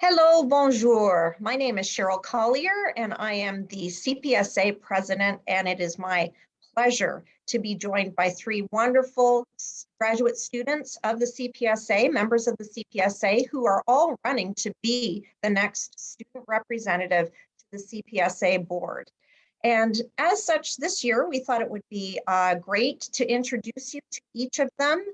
Hello, bonjour. My name is Cheryl Collier, and I am the CPSA president, and it is my pleasure to be joined by three wonderful graduate students of the CPSA, members of the CPSA, who are all running to be the next student representative to the CPSA board. And as such, this year, we thought it would be great to introduce you to each of them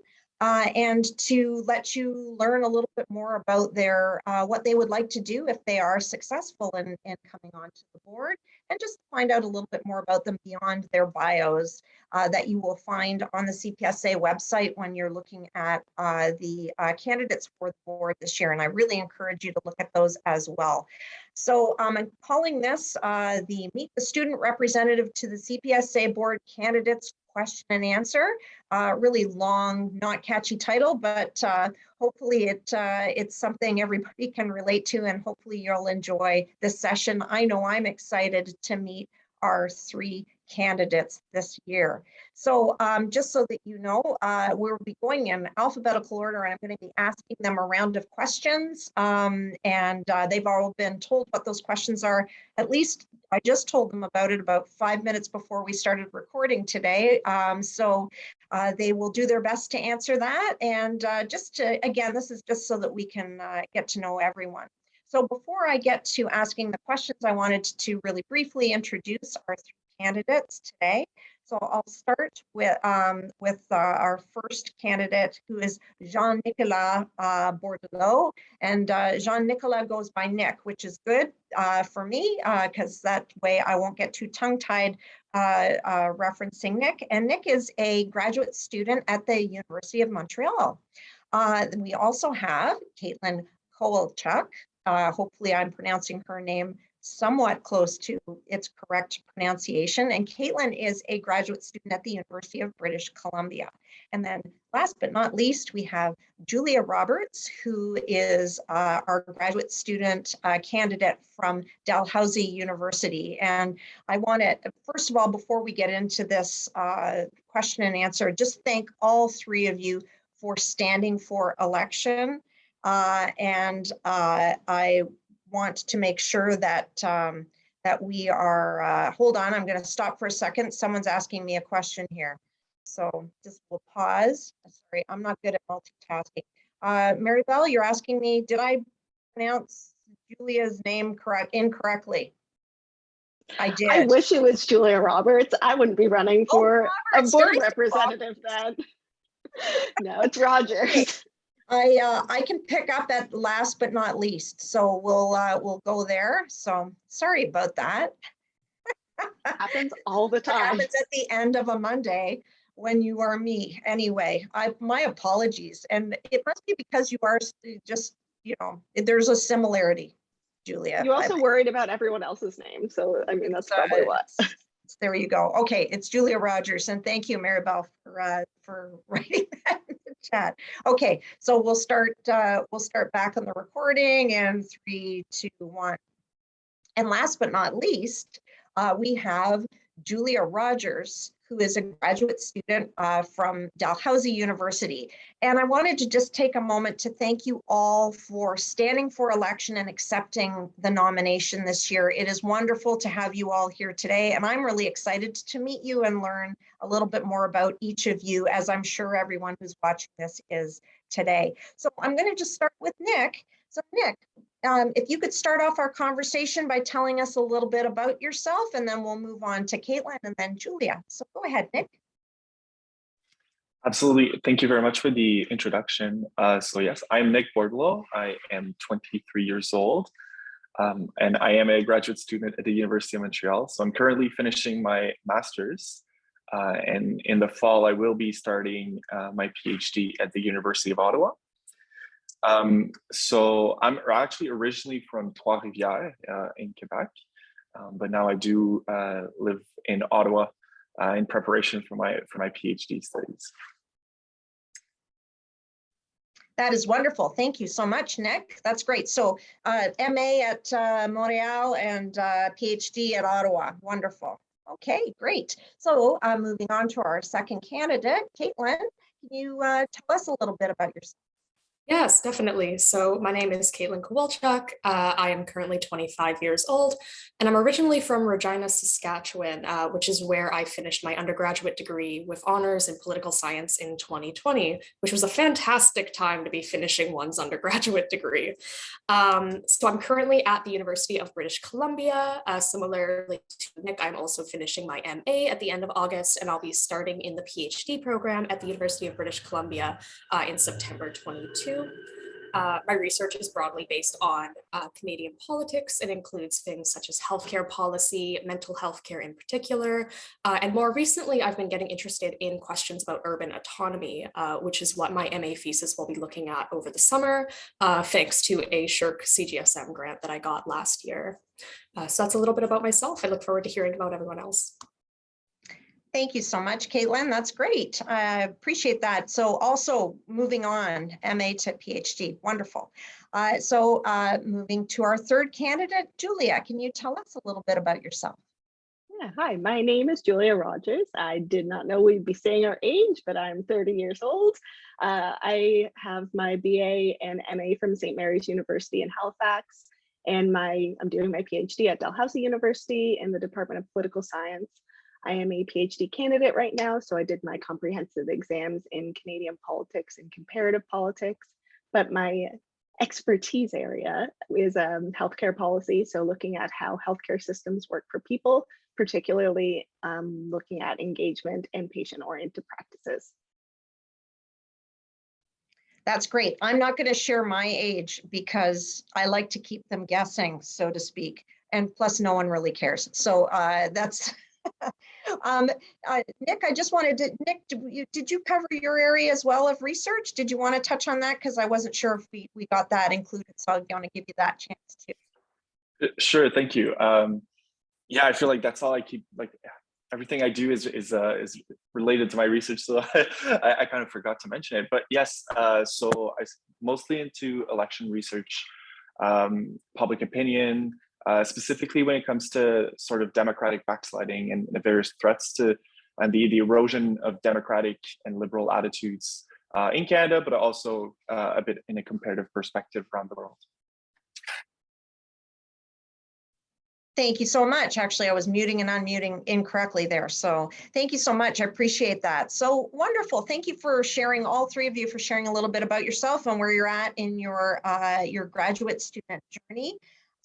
and to let you learn a little bit more about their what they would like to do if they are successful in coming onto the board, and just find out a little bit more about them beyond their bios that you will find on the CPSA website when you're looking at the candidates for the board this year. And I really encourage you to look at those as well. So I'm calling this the Meet the Student Representative to the CPSA Board Candidates Question and Answer. Really long, not catchy title, but hopefully it's something everybody can relate to, and hopefully you'll enjoy this session. I know I'm excited to meet our three candidates this year. So just so that you know, we'll be going in alphabetical order, and I'm going to be asking them a round of questions. And they've all been told what those questions are. At least I just told them about it about 5 minutes before we started recording today. So they will do their best to answer that. And again, this is just so that we can get to know everyone. So before I get to asking the questions, I wanted to really briefly introduce our three candidates today. So I'll start with our first candidate, who is Jean-Nicolas Bordelot. And Jean-Nicolas goes by Nick, which is good for me, because that way I won't get too tongue-tied referencing Nick. And Nick is a graduate student at the University of Montreal. We also have Caitlin Kowalchuk. Hopefully I'm pronouncing her name somewhat close to its correct pronunciation. And Caitlin is a graduate student at the University of British Columbia. And then last but not least, we have Julia Roberts, who is our graduate student candidate from Dalhousie University. And I want to, first of all, before we get into this question and answer, just thank all three of you for standing for election. I want to make sure that that we are, hold on, I'm going to stop for a second. Someone's asking me a question here. So just we'll pause. Sorry, I'm not good at multitasking. Maribel, you're asking me, did I pronounce Julia's name incorrectly? I did. I wish it was Julia Roberts. I wouldn't be running for a board representative then. No, it's Rogers. I can pick up at last but not least, so we'll go there. So sorry about that. Happens all the time. It happens at the end of a Monday when you are me. Anyway, my apologies, and it must be because you are just, you know, there's a similarity, Julia. You also worried about everyone else's name, so I mean that's probably what. There you go. Okay, it's Julia Rogers, and thank you, Maribel, for writing that in the chat. Okay, so we'll start back on the recording, and 3, 2, 1. And last but not least, we have Julia Rogers, who is a graduate student from Dalhousie University. And I wanted to just take a moment to thank you all for standing for election and accepting the nomination this year. It is wonderful to have you all here today, and I'm really excited to meet you and learn a little bit more about each of you, as I'm sure everyone who's watching this is today. So I'm going to just start with Nick. So Nick, if you could start off our conversation by telling us a little bit about yourself, and then we'll move on to Caitlin and then Julia. So go ahead, Nick. Absolutely. Thank you very much for the introduction. So yes, I'm Nick Bordelot. I am 23 years old, and I am a graduate student at the University of Montreal. So I'm currently finishing my master's, and in the fall, I will be starting my PhD at the University of Ottawa. So I'm actually originally from Trois-Rivières in Quebec, but now I do live in Ottawa in preparation for my PhD studies. That is wonderful. Thank you so much, Nick. That's great. So MA at Montreal and PhD at Ottawa. Wonderful. Okay, great. So moving on to our second candidate, Caitlin, can you tell us a little bit about yourself? Yes, definitely. So my name is Caitlin Kowalchuk. I am currently 25 years old, and I'm originally from Regina, Saskatchewan, which is where I finished my undergraduate degree with honors in political science in 2020, which was a fantastic time to be finishing one's undergraduate degree. So I'm currently at the University of British Columbia. Similarly to Nick, I'm also finishing my MA at the end of August, and I'll be starting in the PhD program at the University of British Columbia in September 22. My research is broadly based on Canadian politics. It includes things such as healthcare policy, mental health care in particular, and more recently, I've been getting interested in questions about urban autonomy, which is what my MA thesis will be looking at over the summer, thanks to a SSHRC CGSM grant that I got last year. So that's a little bit about myself. I look forward to hearing about everyone else. Thank you so much, Caitlin. That's great. I appreciate that. So also moving on, MA to PhD, wonderful. Moving to our third candidate, Julia, can you tell us a little bit about yourself? Yeah, hi, my name is Julia Rogers. I did not know we'd be saying our age, but I'm 30 years old. I have my BA and MA from St. Mary's University in Halifax, and I'm doing my PhD at Dalhousie University in the Department of Political Science. I am a PhD candidate right now, so I did my comprehensive exams in Canadian politics and comparative politics, but my expertise area is healthcare policy, so looking at how healthcare systems work for people, particularly looking at engagement and patient-oriented practices. That's great. I'm not going to share my age because I like to keep them guessing, so to speak, and plus no one really cares. So that's Nick, I just wanted to, Nick, did you cover your area as well of research? Did you want to touch on that? Because I wasn't sure if we got that included. So I want to give you that chance too. Sure, thank you. Yeah, I feel like that's all I keep, like everything I do is related to my research. So I kind of forgot to mention it, but yes, so I'm mostly into election research, public opinion, specifically when it comes to sort of democratic backsliding and the various threats to and the erosion of democratic and liberal attitudes in Canada, but also a bit in a comparative perspective around the world. Thank you so much. Actually, I was muting and unmuting incorrectly there. So thank you so much. I appreciate that. So wonderful. Thank you for sharing, all three of you, for sharing a little bit about yourself and where you're at in your graduate student journey.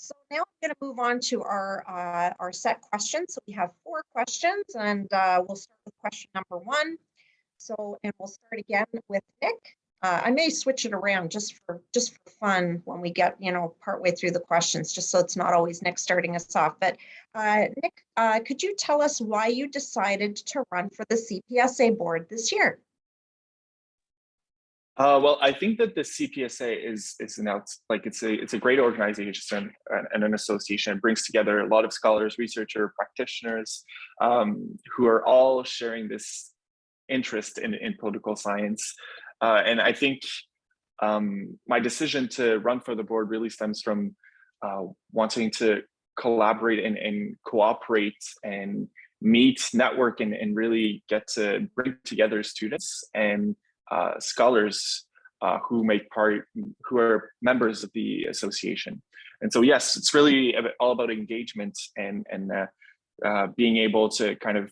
So now I'm going to move on to our set questions. So we have 4 questions, and we'll start with question number 1. And we'll start again with Nick. I may switch it around just for fun when we get, partway through the questions, just so it's not always Nick starting us off. But Nick, could you tell us why you decided to run for the CPSA board this year? Well, I think that the CPSA it's a great organization and an association. It brings together a lot of scholars, researchers, practitioners who are all sharing this interest in political science. And I think my decision to run for the board really stems from wanting to collaborate and cooperate and meet, network, and really get to bring together students and scholars who are members of the association. And so, yes, it's really all about engagement and being able to kind of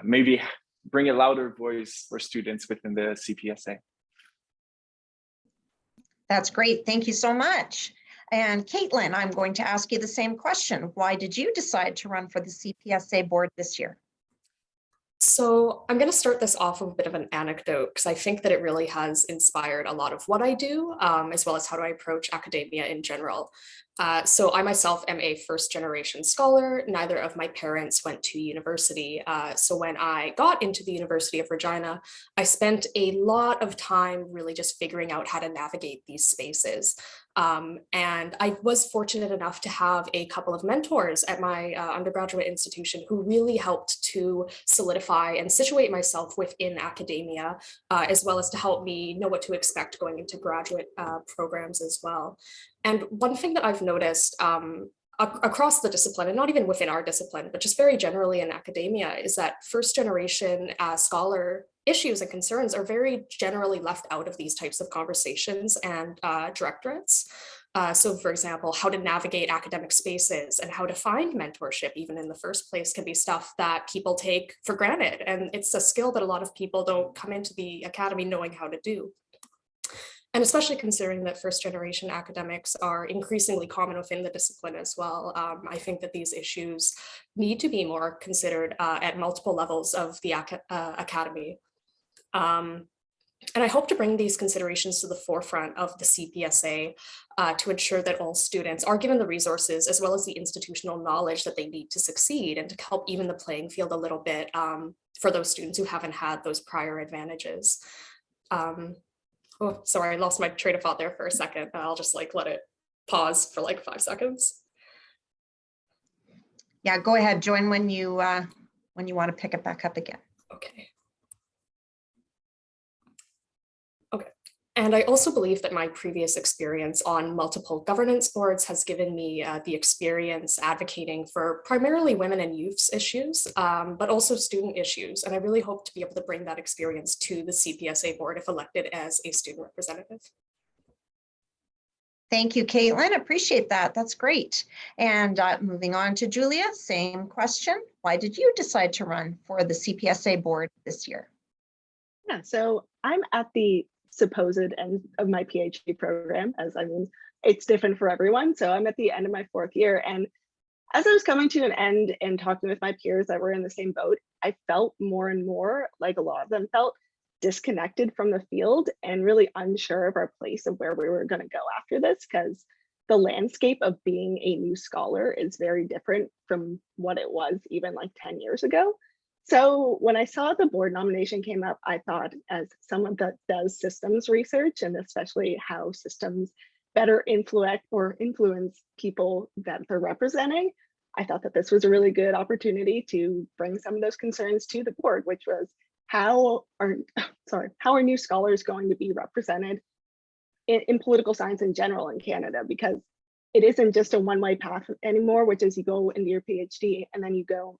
maybe bring a louder voice for students within the CPSA. That's great. Thank you so much. And Caitlin, I'm going to ask you the same question. Why did you decide to run for the CPSA board this year? So I'm going to start this off with a bit of an anecdote because I think that it really has inspired a lot of what I do, as well as how do I approach academia in general. So I myself am a first-generation scholar. Neither of my parents went to university. So when I got into the University of Regina, I spent a lot of time really just figuring out how to navigate these spaces. And I was fortunate enough to have a couple of mentors at my undergraduate institution who really helped to solidify and situate myself within academia, as well as to help me know what to expect going into graduate programs as well. And one thing that I've noticed across the discipline, and not even within our discipline, but just very generally in academia, is that first generation scholar issues and concerns are very generally left out of these types of conversations and directorates. So for example, how to navigate academic spaces and how to find mentorship even in the first place can be stuff that people take for granted. And it's a skill that a lot of people don't come into the academy knowing how to do. And especially considering that first generation academics are increasingly common within the discipline as well. I think that these issues need to be more considered at multiple levels of the academy. And I hope to bring these considerations to the forefront of the CPSA to ensure that all students are given the resources as well as the institutional knowledge that they need to succeed, and to help even the playing field a little bit for those students who haven't had those prior advantages. Oh, sorry, I lost my train of thought there for a second. I'll just like let it pause for like 5 seconds. Yeah, go ahead, join when you want to pick it back up again. Okay. Okay. And I also believe that my previous experience on multiple governance boards has given me the experience advocating for primarily women and youths issues, but also student issues. And I really hope to be able to bring that experience to the CPSA board if elected as a student representative. Thank you, Caitlin. Appreciate that. That's great. And moving on to Julia, same question. Why did you decide to run for the CPSA board this year? Yeah, so I'm at the supposed end of my PhD program, as I mean, it's different for everyone. So I'm at the end of my 4th year. And as I was coming to an end and talking with my peers that were in the same boat, I felt more and more like a lot of them felt disconnected from the field and really unsure of our place of where we were going to go after this, because the landscape of being a new scholar is very different from what it was even like 10 years ago. So when I saw the board nomination came up, I thought, as someone that does systems research, and especially how systems better influence people that they're representing, I thought that this was a really good opportunity to bring some of those concerns to the board, which was how are new scholars going to be represented in political science in general in Canada? Because it isn't just a one-way path anymore, which is you go into your PhD and then you go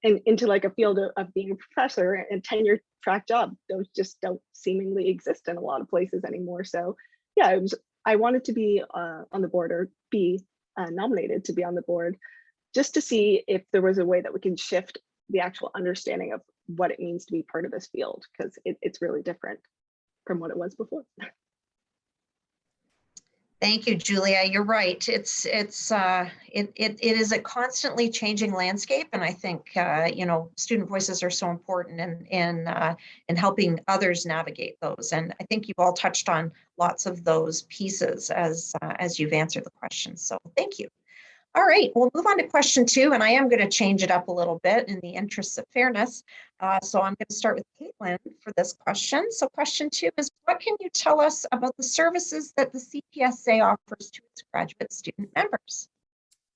into like a field of being a professor, and tenure track job. Those just don't seemingly exist in a lot of places anymore. So yeah, I wanted to be on the board, or be nominated to be on the board, just to see if there was a way that we can shift the actual understanding of what it means to be part of this field, because it's really different from what it was before. Thank you, Julia. You're right. It is a constantly changing landscape, and I think student voices are so important in helping others navigate those. And I think you've all touched on lots of those pieces as you've answered the question. So thank you. All right, we'll move on to question 2, and I am going to change it up a little bit in the interests of fairness. So I'm going to start with Caitlin for this question. So question 2 is, what can you tell us about the services that the CPSA offers to its graduate student members?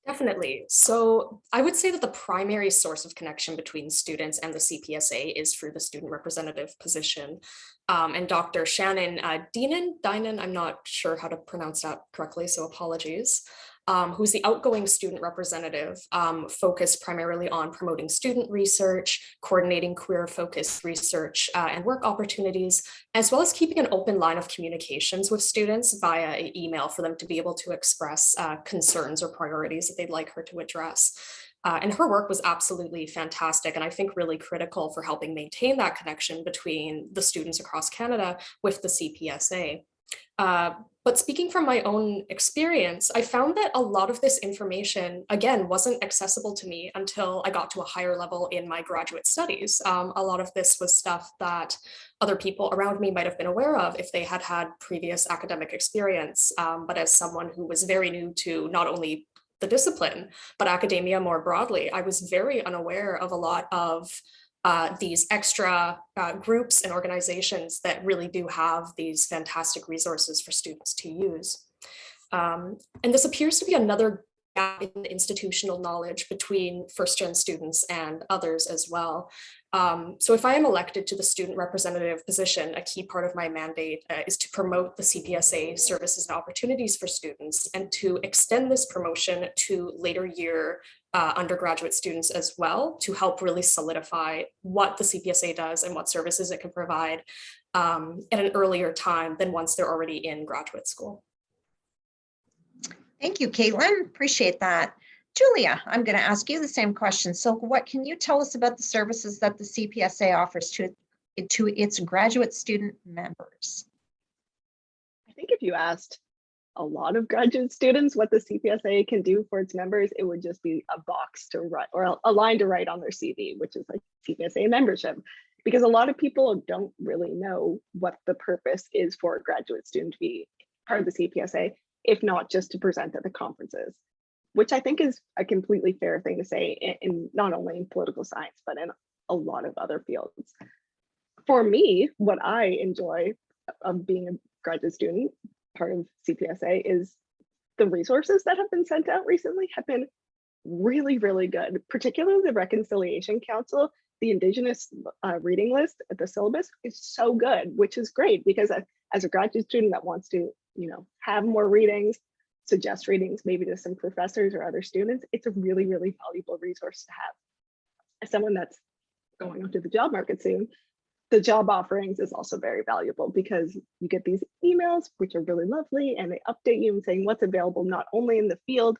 Definitely. So I would say that the primary source of connection between students and the CPSA is through the student representative position. And Dr. Shannon Dinan, I'm not sure how to pronounce that correctly, so apologies. Who's the outgoing student representative, focused primarily on promoting student research, coordinating queer-focused research and work opportunities, as well as keeping an open line of communications with students via email for them to be able to express concerns or priorities that they'd like her to address. And her work was absolutely fantastic, and I think really critical for helping maintain that connection between the students across Canada with the CPSA. But speaking from my own experience, I found that a lot of this information, again, wasn't accessible to me until I got to a higher level in my graduate studies. A lot of this was stuff that other people around me might have been aware of if they had had previous academic experience. But as someone who was very new to not only the discipline, but academia more broadly, I was very unaware of a lot of these extra groups and organizations that really do have these fantastic resources for students to use. And this appears to be another gap in institutional knowledge between first-gen students and others as well. So if I am elected to the student representative position, a key part of my mandate is to promote the CPSA services and opportunities for students and to extend this promotion to later year undergraduate students as well, to help really solidify what the CPSA does and what services it can provide at an earlier time than once they're already in graduate school. Thank you, Caitlin. Appreciate that. Julia, I'm going to ask you the same question. So what can you tell us about the services that the CPSA offers to its graduate student members? I think if you asked a lot of graduate students what the CPSA can do for its members, it would just be a box to write or a line to write on their CV, which is like CPSA membership. Because a lot of people don't really know what the purpose is for a graduate student to be part of the CPSA, if not just to present at the conferences, which I think is a completely fair thing to say in not only in political science, but in a lot of other fields. For me, what I enjoy of being a graduate student, part of CPSA, is the resources that have been sent out recently have been really, really good, particularly the Reconciliation Council. The Indigenous reading list at the syllabus is so good, which is great because as a graduate student that wants to, have more readings, suggest readings maybe to some professors or other students, it's a really, really valuable resource to have. As someone that's going onto the job market soon, the job offerings is also very valuable because you get these emails, which are really lovely, and they update you and saying what's available not only in the field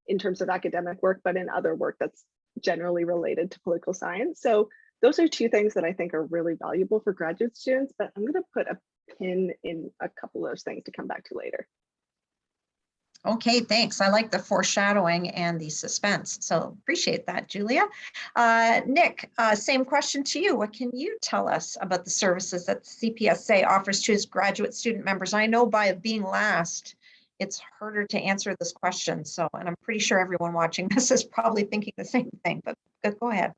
in terms of academic work, but in other work that's generally related to political science. So those are two things that I think are really valuable for graduate students, but I'm going to put a pin in a couple of those things to come back to later. Okay, thanks. I like the foreshadowing and the suspense. So appreciate that, Julia. Nick, same question to you. What can you tell us about the services that the CPSA offers to its graduate student members? I know by being last, it's harder to answer this question. So, and I'm pretty sure everyone watching this is probably thinking the same thing, but go ahead.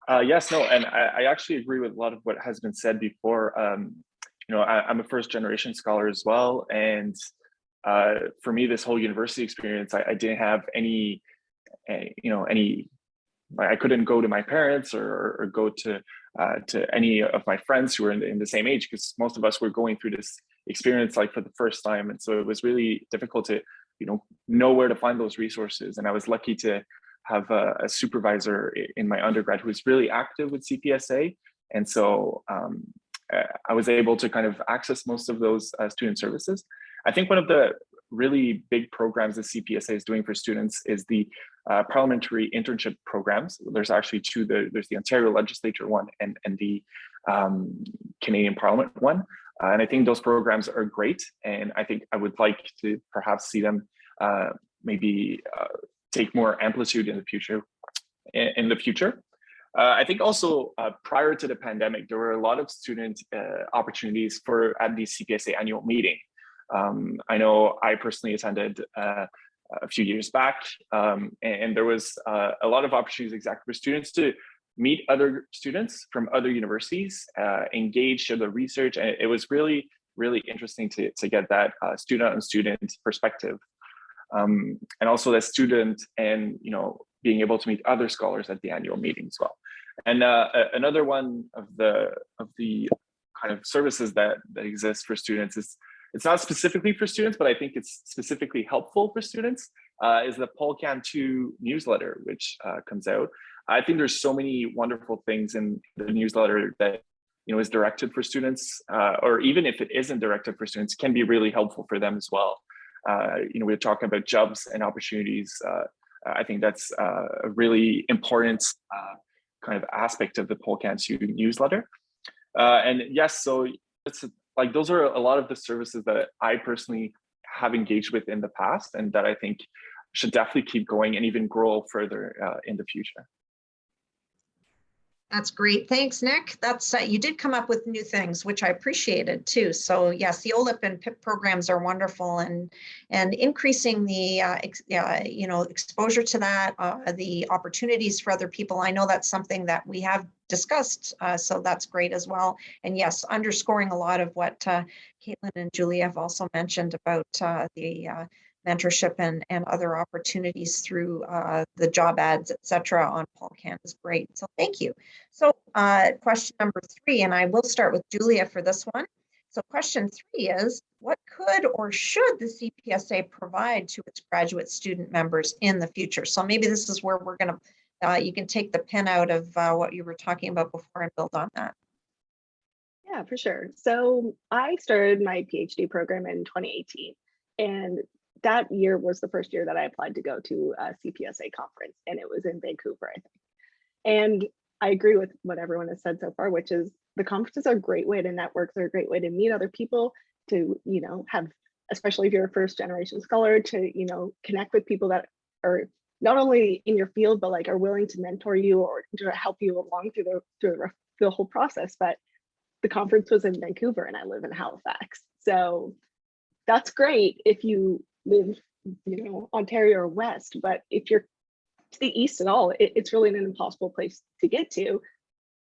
Yes, no, and I actually agree with a lot of what has been said before. I'm a first generation scholar as well. And for me, this whole university experience, I didn't have any, I couldn't go to my parents or go to any of my friends who were in the same age, because most of us were going through this experience like for the first time. And so it was really difficult to, know where to find those resources. And I was lucky to have a supervisor in my undergrad who was really active with CPSA. And so I was able to kind of access most of those student services. I think one of the really big programs that CPSA is doing for students is the parliamentary internship programs. There's actually two. There's the Ontario Legislature one and the Canadian Parliament one. And I think those programs are great. And I think I would like to perhaps see them maybe take more amplitude in the future. I think also prior to the pandemic, there were a lot of student opportunities at the CPSA annual meeting. I know I personally attended a few years back, and there was a lot of opportunities exactly for students to meet other students from other universities, engage, share the research, and it was really, really interesting to get that student-on-student perspective. And also that student and being able to meet other scholars at the annual meeting as well. And another one of the kind of services that exist for students is, it's not specifically for students, but I think it's specifically helpful for students, is the Polcan 2 newsletter, which comes out. I think there's so many wonderful things in the newsletter that is directed for students, or even if it isn't directed for students, can be really helpful for them as well. We're talking about jobs and opportunities. I think that's a really important kind of aspect of the Polcan 2 newsletter. And yes, so it's like those are a lot of the services that I personally have engaged with in the past, and that I think should definitely keep going and even grow further in the future. That's great. Thanks, Nick. That's you did come up with new things, which I appreciated too. So yes, the OLIP and PIP programs are wonderful, and increasing the exposure to that, the opportunities for other people. I know that's something that we have discussed, so that's great as well. And yes, underscoring a lot of what Caitlin and Julia have also mentioned about the mentorship and other opportunities through the job ads, etc. on PolCan is great. So thank you. So question number 3, and I will start with Julia for this one. So question 3 is, what could or should the CPSA provide to its graduate student members in the future? So maybe this is where we're going to, you can take the pin out of what you were talking about before and build on that. Yeah, for sure. So I started my PhD program in 2018, and that year was the first year that I applied to go to a CPSA conference, and it was in Vancouver, I think. And I agree with what everyone has said so far, which is the conferences are a great way to network. They're a great way to meet other people, to, have, especially if you're a first generation scholar, to, connect with people that are not only in your field, but like are willing to mentor you or to help you along through the whole process. But the conference was in Vancouver and I live in Halifax. So that's great if you live, Ontario or West, but if you're to the East at all, it's really an impossible place to get to.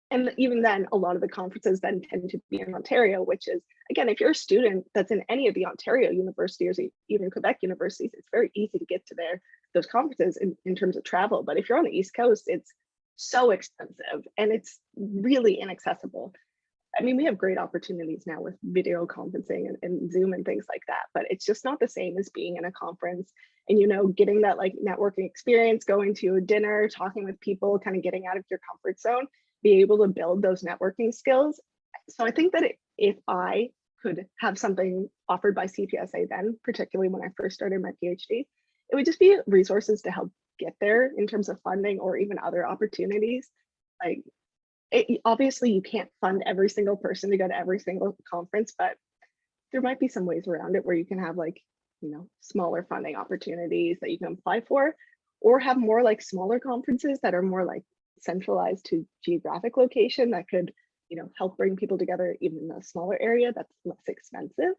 And even then, a lot of the conferences then tend to be in Ontario, which is, again, if you're a student that's in any of the Ontario universities or even Quebec universities, it's very easy to get to those conferences in terms of travel. But if you're on the East Coast, it's so expensive and it's really inaccessible. I mean, we have great opportunities now with video conferencing and Zoom and things like that, but it's just not the same as being in a conference and, getting that like networking experience, going to a dinner, talking with people, kind of getting out of your comfort zone, be able to build those networking skills. So I think that if I could have something offered by CPSA then, particularly when I first started my PhD, it would just be resources to help get there in terms of funding or even other opportunities. Like, obviously you can't fund every single person to go to every single conference, but there might be some ways around it where you can have like, smaller funding opportunities that you can apply for, or have more like smaller conferences that are more like centralized to geographic location that could, help bring people together even in a smaller area that's less expensive.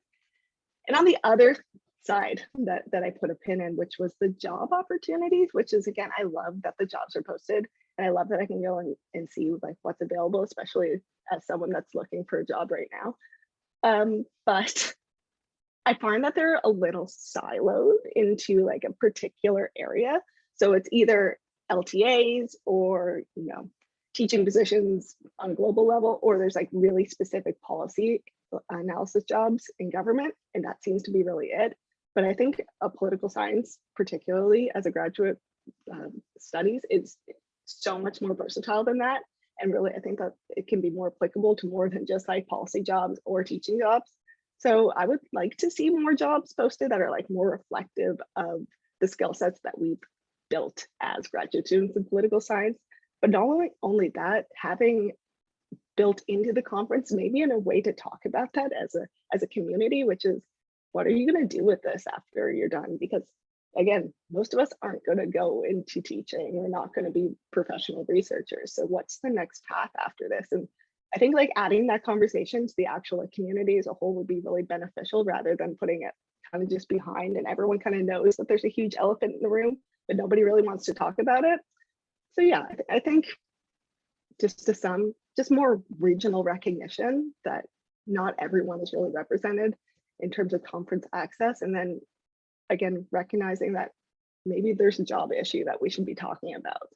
And on the other side that I put a pin in, which was the job opportunities, which is, again, I love that the jobs are posted. And I love that I can go and see like what's available, especially as someone that's looking for a job right now. But I find that they're a little siloed into like a particular area. So it's either LTAs or, teaching positions on a global level, or there's like really specific policy analysis jobs in government. And that seems to be really it. But I think a political science, particularly as a graduate studies, is so much more versatile than that. And really, I think that it can be more applicable to more than just like policy jobs or teaching jobs. So I would like to see more jobs posted that are like more reflective of the skill sets that we've built as graduate students in political science. But not only that, having built into the conference, maybe in a way to talk about that as a community, which is, what are you going to do with this after you're done? Because again, most of us aren't going to go into teaching. We're not going to be professional researchers. So what's the next path after this? And I think like adding that conversation to the actual like, community as a whole would be really beneficial, rather than putting it kind of just behind and everyone kind of knows that there's a huge elephant in the room, but nobody really wants to talk about it. So yeah, I think just to sum, just more regional recognition that not everyone is really represented in terms of conference access. And then again, recognizing that maybe there's a job issue that we should be talking about.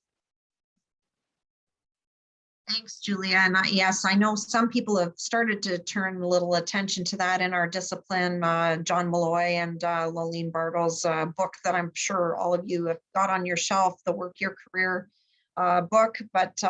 Thanks, Julia. And yes, I know some people have started to turn a little attention to that in our discipline. John Malloy and Lolene Bartle's book that I'm sure all of you have got on your shelf, the Work Your Career book. But,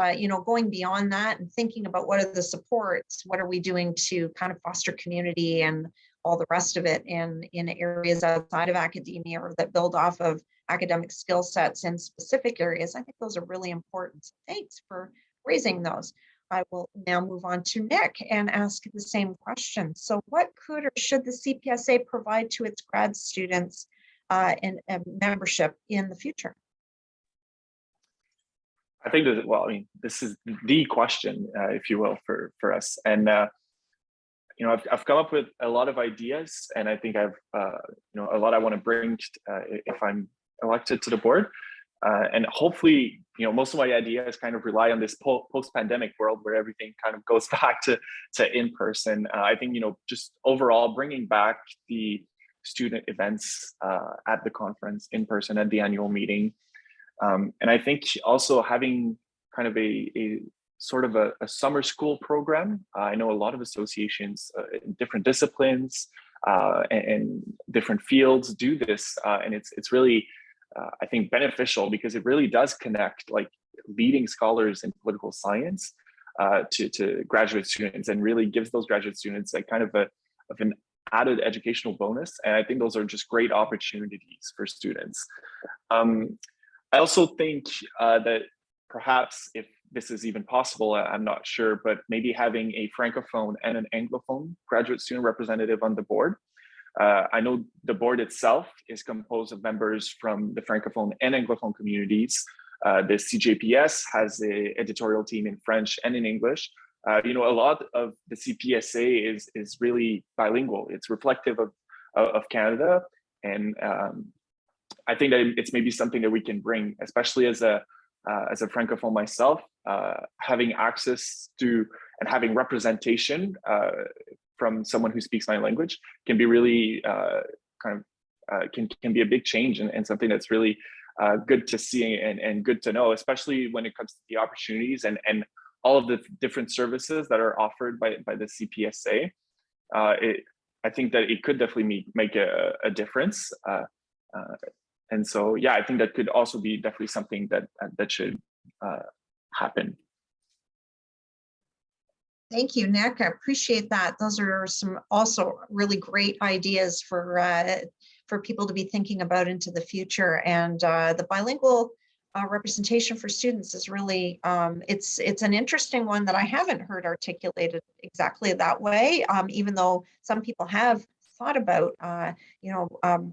going beyond that and thinking about what are the supports, what are we doing to kind of foster community and all the rest of it in areas outside of academia or that build off of academic skill sets in specific areas. I think those are really important. So thanks for raising those. I will now move on to Nick and ask the same question. So what could or should the CPSA provide to its grad students and membership in the future? I think that, well, I mean, this is the question, if you will, for us. And, I've come up with a lot of ideas, and I think I've, a lot I want to bring if I'm elected to the board. And hopefully, most of my ideas kind of rely on this post-pandemic world where everything kind of goes back to in-person. I think, just overall bringing back the student events at the conference in person at the annual meeting. And I think also having kind of a sort of a summer school program. I know a lot of associations in different disciplines and different fields do this, and it's really, I think, beneficial because it really does connect like leading scholars in political science to graduate students, and really gives those graduate students like kind of an added educational bonus. And I think those are just great opportunities for students. I also think that perhaps if this is even possible, I'm not sure, but maybe having a Francophone and an Anglophone graduate student representative on the board. I know the board itself is composed of members from the Francophone and Anglophone communities. The CJPS has an editorial team in French and in English. You know, a lot of the CPSA is really bilingual. It's reflective of Canada. And I think that it's maybe something that we can bring, especially as a Francophone myself, having access to and having representation from someone who speaks my language can be really can be a big change, and something that's really good to see and good to know, especially when it comes to the opportunities and all of the different services that are offered by the CPSA. I think that it could definitely make a difference. And so, yeah, I think that could also be definitely something that should happen. Thank you, Nick. I appreciate that. Those are some also really great ideas for people to be thinking about into the future. And the bilingual representation for students is really, it's an interesting one that I haven't heard articulated exactly that way, even though some people have thought about,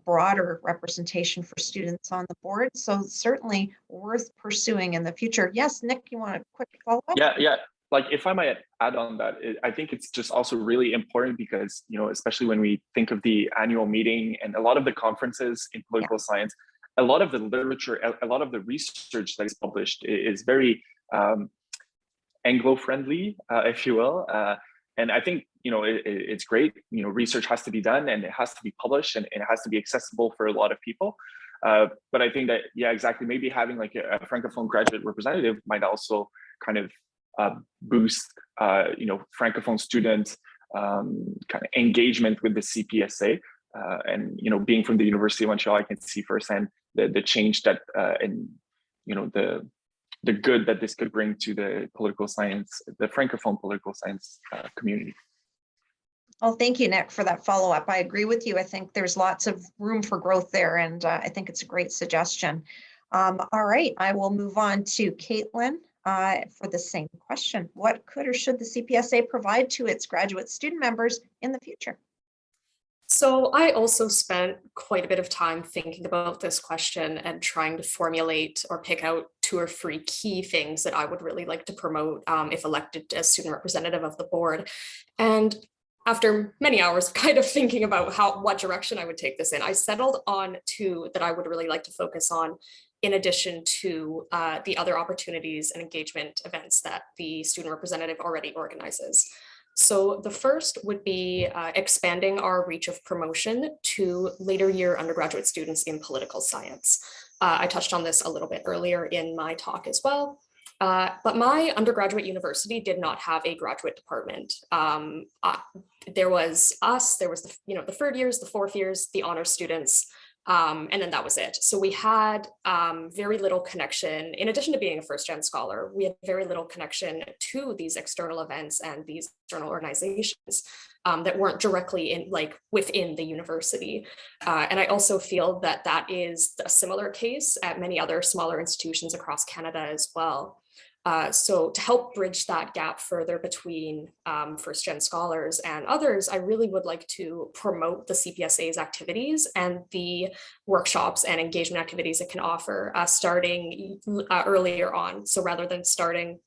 broader representation for students on the board. So certainly worth pursuing in the future. Yes, Nick, you want a quick follow-up? Yeah. Like if I might add on that, I think it's just also really important because, you know, especially when we think of the annual meeting and a lot of the conferences in political science, a lot of the literature, a lot of the research that is published is very Anglo-friendly, if you will. And I think, you know, it's great. You know, research has to be done and it has to be published and it has to be accessible for a lot of people. But I think that, yeah, exactly. Maybe having like a Francophone graduate representative might also kind of boost, Francophone student kind of engagement with the CPSA. And, you know, being from the University of Montreal, I can see firsthand the change that, and, you know, the good that this could bring to the political science, the Francophone political science community. Well, thank you, Nick, for that follow-up. I agree with you. I think there's lots of room for growth there, and I think it's a great suggestion. All right, I will move on to Caitlin for the same question. What could or should the CPSA provide to its graduate student members in the future? So I also spent quite a bit of time thinking about this question and trying to formulate or pick out 2 or 3 key things that I would really like to promote if elected as student representative of the board. And after many hours of kind of thinking about what direction I would take this in, I settled on 2 that I would really like to focus on, in addition to the other opportunities and engagement events that the student representative already organizes. So the first would be expanding our reach of promotion to later year undergraduate students in political science. I touched on this a little bit earlier in my talk as well. But my undergraduate university did not have a graduate department. There was us, there was the third years, the fourth years, the honor students, and then that was it. So we had very little connection. In addition to being a first-gen scholar, we had very little connection to these external events and these external organizations that weren't directly within the university. And I also feel that is a similar case at many other smaller institutions across Canada as well. So to help bridge that gap further between first-gen scholars and others, I really would like to promote the CPSA's activities and the workshops and engagement activities it can offer starting earlier on. So rather than starting,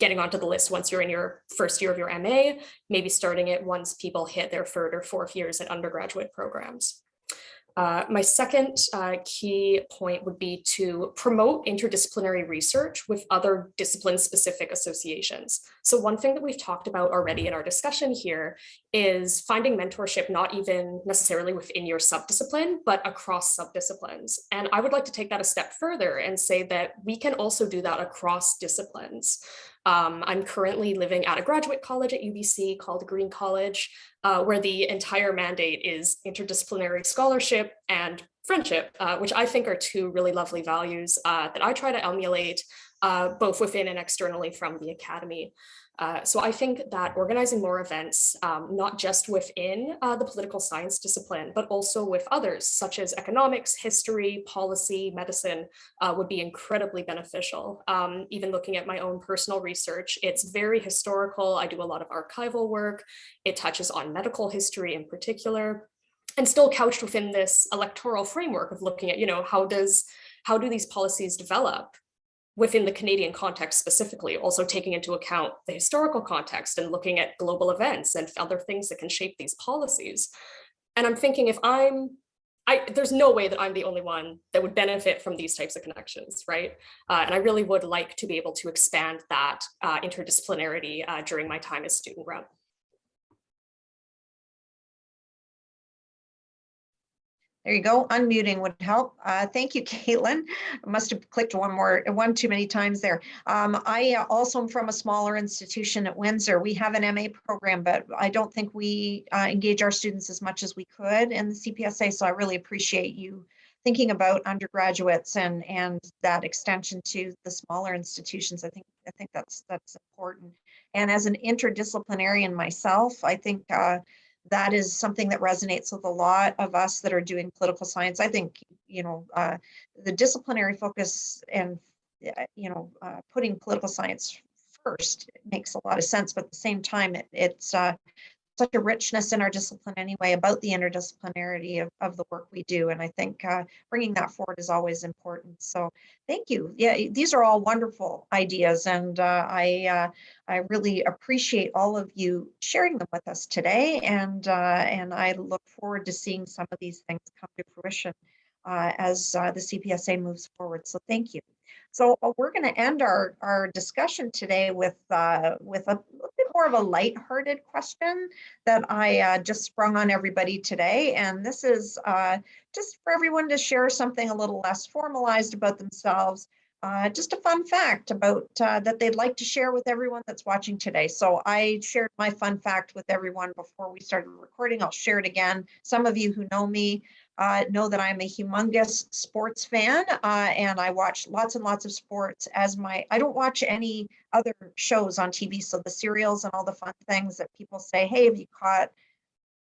getting onto the list once you're in your first year of your MA, maybe starting it once people hit their third or fourth years at undergraduate programs. My second key point would be to promote interdisciplinary research with other discipline-specific associations. So one thing that we've talked about already in our discussion here is finding mentorship, not even necessarily within your subdiscipline, but across subdisciplines. And I would like to take that a step further and say that we can also do that across disciplines. I'm currently living at a graduate college at UBC called Green College, where the entire mandate is interdisciplinary scholarship and friendship, which I think are two really lovely values that I try to emulate both within and externally from the academy. So I think that organizing more events, not just within the political science discipline, but also with others, such as economics, history, policy, medicine, would be incredibly beneficial. Even looking at my own personal research, it's very historical. I do a lot of archival work. It touches on medical history in particular, and still couched within this electoral framework of looking at, how do these policies develop within the Canadian context specifically, also taking into account the historical context and looking at global events and other things that can shape these policies. And I'm thinking there's no way that I'm the only one that would benefit from these types of connections, right? And I really would like to be able to expand that interdisciplinarity during my time as student rep. There you go. Unmuting would help. Thank you, Caitlin. I must have clicked one too many times there. I also am from a smaller institution at Windsor. We have an MA program, but I don't think we engage our students as much as we could in the CPSA. So I really appreciate you thinking about undergraduates and that extension to the smaller institutions. I think that's important. And as an interdisciplinarian myself, I think that is something that resonates with a lot of us that are doing political science. I think, the disciplinary focus and, putting political science first makes a lot of sense, but at the same time, it's such a richness in our discipline anyway about the interdisciplinarity of the work we do. And I think bringing that forward is always important. So thank you. Yeah, these are all wonderful ideas. And I really appreciate all of you sharing them with us today. And I look forward to seeing some of these things come to fruition as the CPSA moves forward. So thank you. So we're going to end our discussion today with a little bit more of a lighthearted question that I just sprung on everybody today. And this is just for everyone to share something a little less formalized about themselves. Just a fun fact about that they'd like to share with everyone that's watching today. So I shared my fun fact with everyone before we started recording. I'll share it again. Some of you who know me know that I'm a humongous sports fan and I watch lots and lots of sports I don't watch any other shows on TV. So the serials and all the fun things that people say, hey, have you caught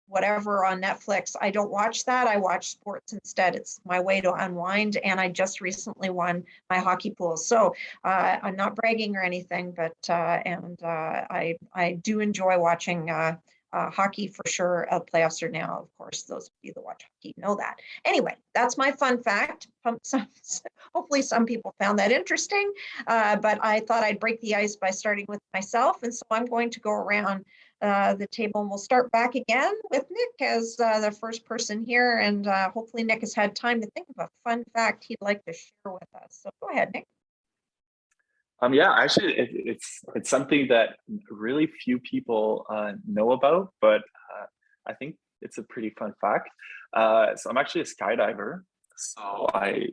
whatever on Netflix? I don't watch that. I watch sports instead. It's my way to unwind. And I just recently won my hockey pool. So I'm not bragging or anything, but I do enjoy watching hockey for sure. Playoffs are now, of course, those of you that watch hockey know that. Anyway, that's my fun fact. Hopefully some people found that interesting, but I thought I'd break the ice by starting with myself. And so I'm going to go around the table and we'll start back again with Nick as the first person here. And hopefully Nick has had time to think of a fun fact he'd like to share with us. So go ahead, Nick. Yeah, actually, it's something that really few people know about, but I think it's a pretty fun fact. So I'm actually a skydiver, so I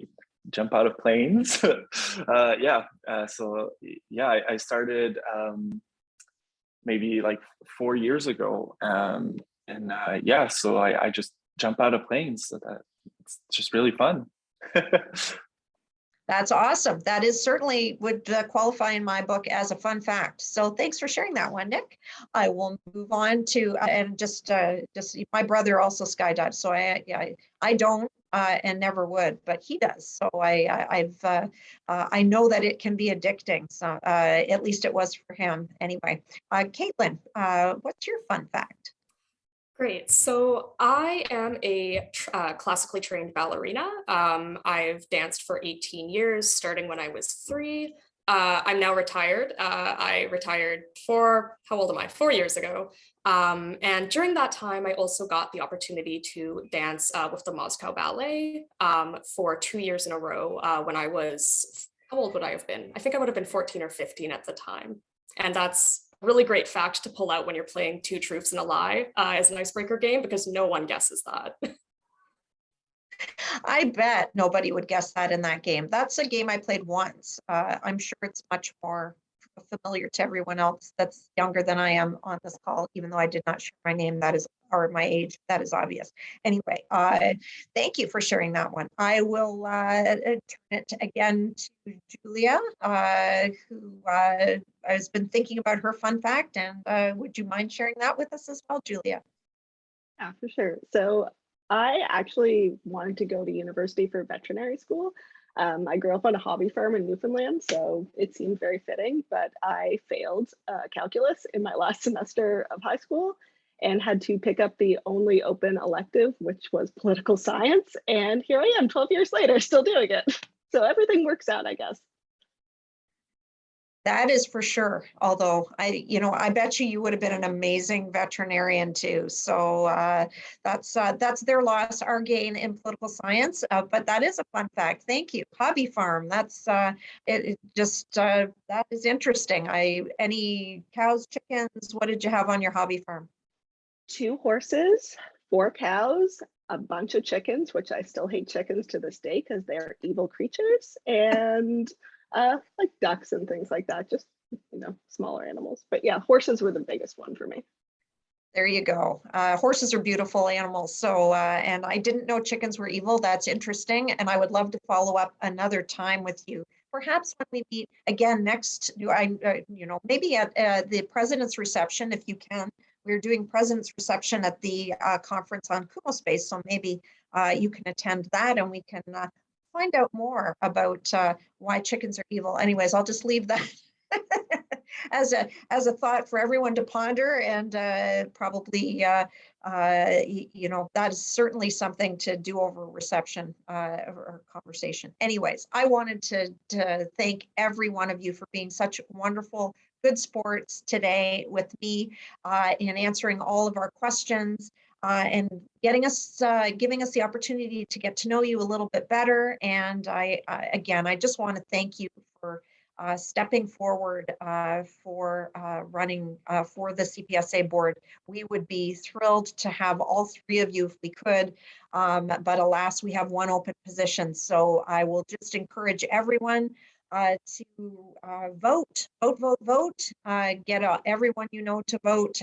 jump out of planes. I started maybe like 4 years ago, so I just jump out of planes. So it's just really fun. That's awesome. That is certainly would qualify in my book as a fun fact. So thanks for sharing that one, Nick. I will move on to and just my brother also skydives. So I don't and never would, but he does. So I know that it can be addicting. So at least it was for him anyway. Caitlin, what's your fun fact? Great. So I am a classically trained ballerina. I've danced for 18 years, starting when I was 3. I'm now retired. I retired how old am I? 4 years ago. And during that time, I also got the opportunity to dance with the Moscow Ballet for 2 years in a row when I was, how old would I have been? I think I would have been 14 or 15 at the time. And that's a really great fact to pull out when you're playing Two Truths and a Lie as an icebreaker game, because no one guesses that. I bet nobody would guess that in that game. That's a game I played once. I'm sure it's much more familiar to everyone else that's younger than I am on this call, even though I did not share my name, that is, or my age, that is obvious. Anyway, thank you for sharing that one. I will turn it again to Julia, who has been thinking about her fun fact, and would you mind sharing that with us as well, Julia? Yeah, for sure. So I actually wanted to go to university for veterinary school. I grew up on a hobby farm in Newfoundland, so it seemed very fitting, but I failed calculus in my last semester of high school and had to pick up the only open elective, which was political science. And here I am 12 years later, still doing it. So everything works out, I guess. That is for sure. Although I bet you would have been an amazing veterinarian too. So that's their loss, our gain in political science. But that is a fun fact. Thank you. Hobby farm. That's that is interesting. Any cows, chickens? What did you have on your hobby farm? 2 horses, 4 cows, a bunch of chickens, which I still hate chickens to this day because they're evil creatures, and like ducks and things like that, just smaller animals. But yeah, horses were the biggest one for me. There you go. Horses are beautiful animals. So, and I didn't know chickens were evil. That's interesting. And I would love to follow up another time with you. Perhaps when we meet again next, maybe at the president's reception, if you can. We're doing president's reception at the conference on Kumo Space. So maybe you can attend that and we can find out more about why chickens are evil. Anyways, I'll just leave that as a thought for everyone to ponder, and probably that is certainly something to do over reception or conversation. Anyways, I wanted to thank every one of you for being such wonderful, good sports today with me in answering all of our questions. And giving us the opportunity to get to know you a little bit better. And I just want to thank you for stepping forward for running for the CPSA board. We would be thrilled to have all 3 of you if we could, but alas, we have 1 open position. So I will just encourage everyone to vote. Get everyone you know to vote.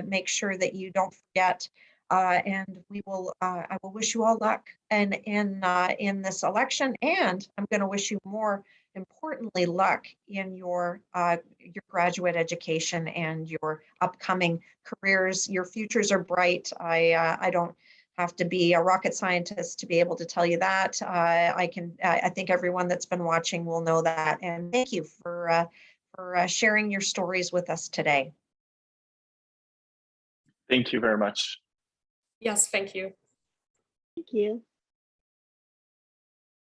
Make sure that you don't forget. And we will. I will wish you all luck in this election, and I'm going to wish you more importantly luck in your graduate education and your upcoming careers. Your futures are bright. I don't have to be a rocket scientist to be able to tell you that. I think everyone that's been watching will know that. And thank you for sharing your stories with us today. Thank you very much. Yes, thank you. Thank you.